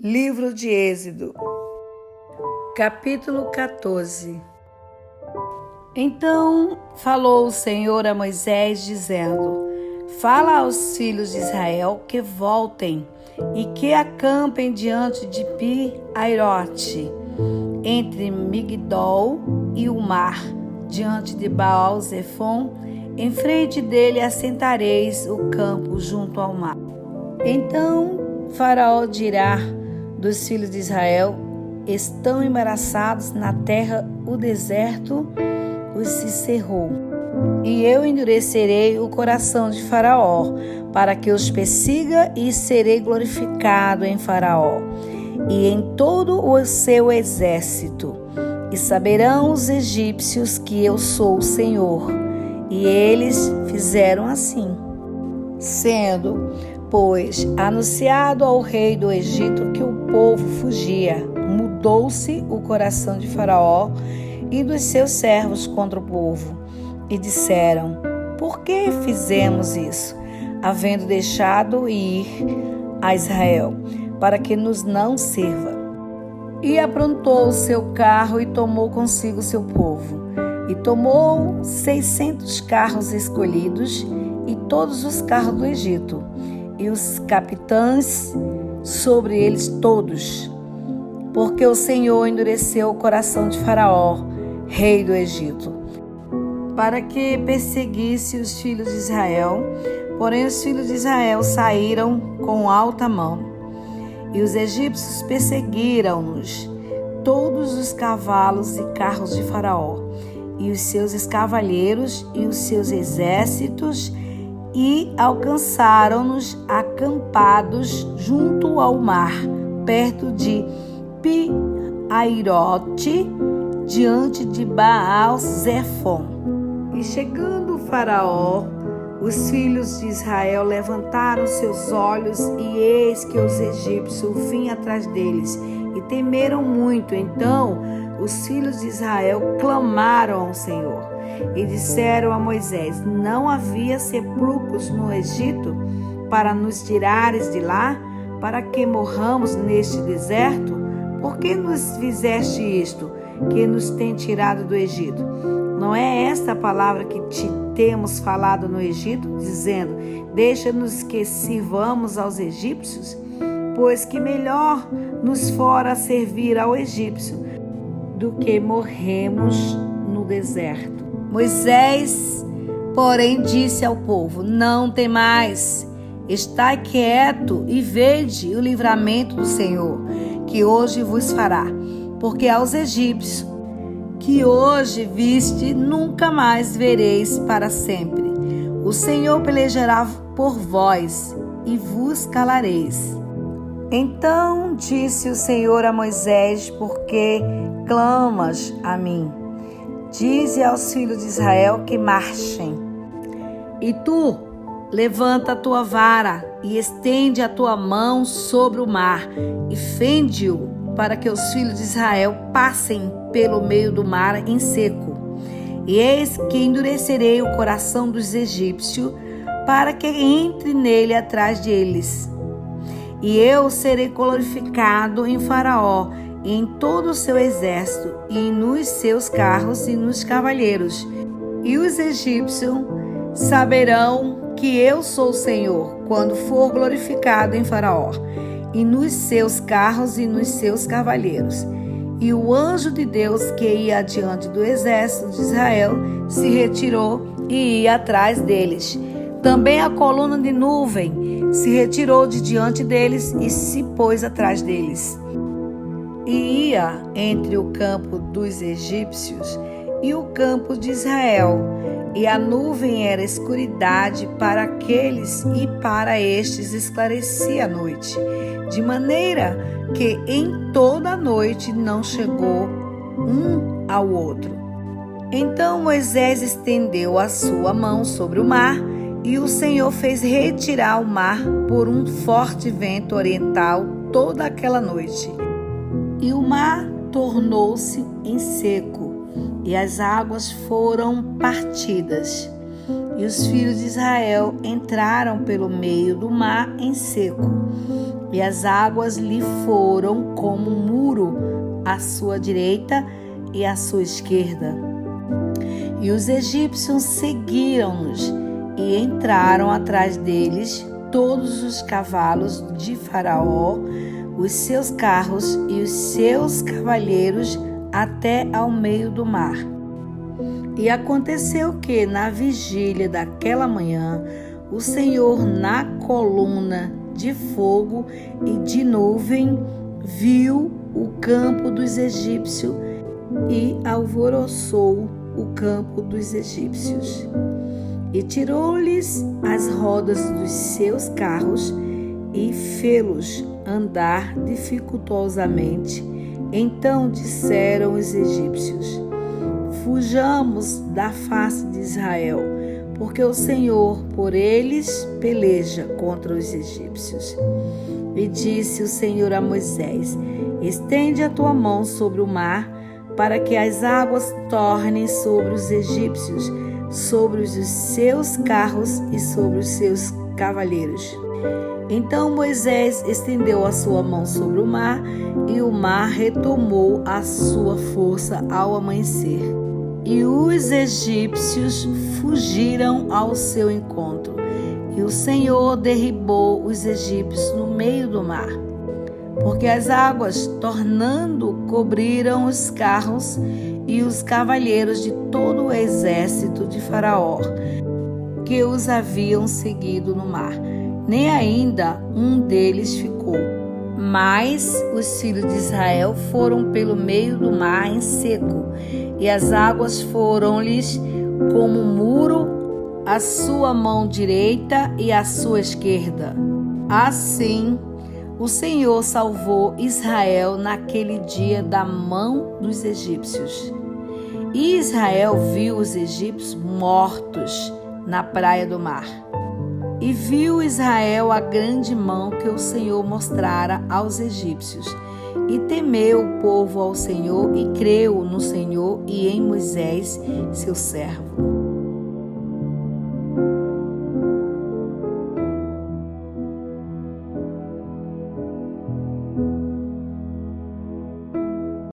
Livro de Êxodo, capítulo 14. Então falou o Senhor a Moisés, dizendo: Fala aos filhos de Israel que voltem e que acampem diante de Pi-Hairote, entre Migdol e o mar, diante de Baal-Zefon. Em frente dele assentareis o campo junto ao mar. Então Faraó dirá dos filhos de Israel: estão embaraçados na terra, o deserto os cerrou. E eu endurecerei o coração de Faraó, para que os persiga, e serei glorificado em Faraó e em todo o seu exército. E saberão os egípcios que eu sou o Senhor. E eles fizeram assim. Sendo, pois, anunciado ao rei do Egito que o povo fugia, mudou-se o coração de Faraó e dos seus servos contra o povo. E disseram: por que fizemos isso, havendo deixado ir a Israel, para que nos não sirva? E aprontou o seu carro e tomou consigo seu povo. E tomou 600 carros escolhidos e todos os carros do Egito, e os capitães sobre eles todos, porque o Senhor endureceu o coração de Faraó, rei do Egito, para que perseguisse os filhos de Israel. Porém os filhos de Israel saíram com alta mão, e os egípcios perseguiram-nos, todos os cavalos e carros de Faraó, e os seus cavalheiros e os seus exércitos, e alcançaram-nos acampados junto ao mar, perto de Pi-Hairote, diante de Baal-Zefon. E chegando o Faraó, os filhos de Israel levantaram seus olhos, e eis que os egípcios vinham atrás deles, e temeram muito. Então os filhos de Israel clamaram ao Senhor e disseram a Moisés: não havia sepulcros no Egito para nos tirares de lá, para que morramos neste deserto? Por que nos fizeste isto, que nos tem tirado do Egito? Não é esta a palavra que te temos falado no Egito, dizendo: deixa-nos que sirvamos aos egípcios? Pois que melhor nos fora servir ao egípcio do que morremos no deserto. Moisés, porém, disse ao povo: não temais, estai quieto e vede o livramento do Senhor, que hoje vos fará. Porque aos egípcios que hoje viste, nunca mais vereis para sempre. O Senhor pelejará por vós e vos calareis. Então disse o Senhor a Moisés: por que clamas a mim? Dize aos filhos de Israel que marchem. E tu, levanta a tua vara e estende a tua mão sobre o mar e fende-o, para que os filhos de Israel passem pelo meio do mar em seco. E eis que endurecerei o coração dos egípcios, para que entre nele atrás deles. E eu serei glorificado em Faraó e em todo o seu exército, e nos seus carros e nos cavalheiros. E os egípcios saberão que eu sou o Senhor, quando for glorificado em Faraó, e nos seus carros e nos seus cavalheiros. E o anjo de Deus que ia adiante do exército de Israel se retirou e ia atrás deles. Também a coluna de nuvem se retirou de diante deles e se pôs atrás deles. E ia entre o campo dos egípcios e o campo de Israel, e a nuvem era escuridade para aqueles, e para estes esclarecia a noite, de maneira que em toda a noite não chegou um ao outro. Então Moisés estendeu a sua mão sobre o mar, e o Senhor fez retirar o mar por um forte vento oriental toda aquela noite. E o mar tornou-se em seco, e as águas foram partidas. E os filhos de Israel entraram pelo meio do mar em seco, e as águas lhe foram como um muro à sua direita e à sua esquerda. E os egípcios seguiram-nos e entraram atrás deles todos os cavalos de Faraó, os seus carros e os seus cavaleiros até ao meio do mar. E aconteceu que, na vigília daquela manhã, o Senhor, na coluna de fogo e de nuvem, viu o campo dos egípcios e alvoroçou o campo dos egípcios. E tirou-lhes as rodas dos seus carros e fê-los andar dificultosamente. Então disseram os egípcios: fujamos da face de Israel, porque o Senhor por eles peleja contra os egípcios. E disse o Senhor a Moisés: estende a tua mão sobre o mar, para que as águas tornem sobre os egípcios, sobre os seus carros e sobre os seus cavaleiros. Então Moisés estendeu a sua mão sobre o mar, e o mar retomou a sua força ao amanhecer. E os egípcios fugiram ao seu encontro, e o Senhor derribou os egípcios no meio do mar, porque as águas, tornando, cobriram os carros e os cavaleiros de todo o exército de Faraó, que os haviam seguido no mar. Nem ainda um deles ficou. Mas os filhos de Israel foram pelo meio do mar em seco, e as águas foram-lhes como um muro à sua mão direita e à sua esquerda. Assim, o Senhor salvou Israel naquele dia da mão dos egípcios. E Israel viu os egípcios mortos na praia do mar. E viu Israel a grande mão que o Senhor mostrara aos egípcios. E temeu o povo ao Senhor e creu no Senhor e em Moisés, seu servo.